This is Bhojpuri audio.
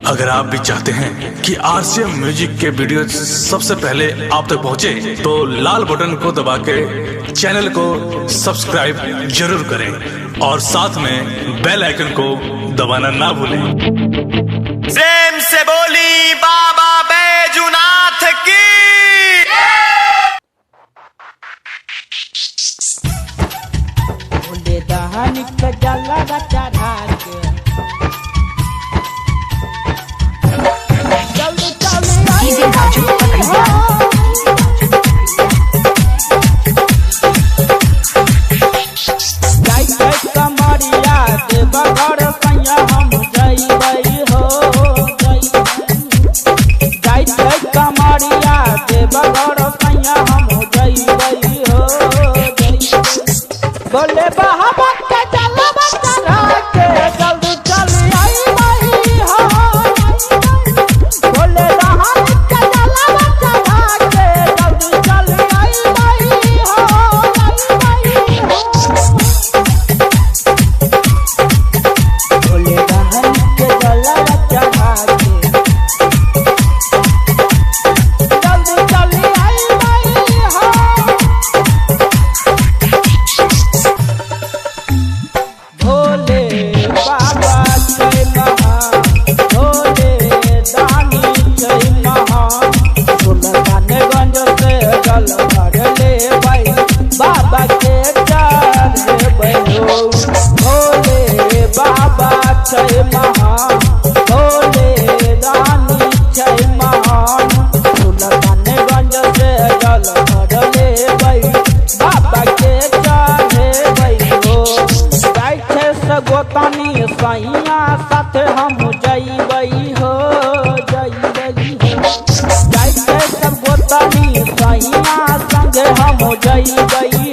अगर आप भी चाहते हैं कि आरसीएम म्यूजिक के वीडियो सबसे पहले आप तक पहुंचे, तो लाल बटन को दबा के चैनल को सब्सक्राइब जरूर करें और साथ में बेल आइकन को दबाना ना भूलें। प्रेम से बोली बाबा बैजूनाथ की। बोले दहन के जला चढ़ा के जल्दी कमरिया दे बगर सैया हम जइबै हो जइबै कमरिया दे बगर सैया हम जइबै हो बोले बाबा के जलवा चढ़ा के जल्दी चल आई हो बोले दहन के जलवा चढ़ा के जल्दी चल आई हो बोले दहन के जलवा चढ़ा के जल्दी चल आई हो भोले बाबा जय महान भोले दानी जय महान सुल्तानगंज से जल भर ले भाई बाबा के चढ़े हो भोले बाबा जय महान भोले दानी जय महान सुल्तानगंज से जल भर ले भाई बाबा के चढ़े हो जाइछे से गोतनी सैया साथे हम जइबै हो जाइछे सब गोतनी सैया संगे हम जइबै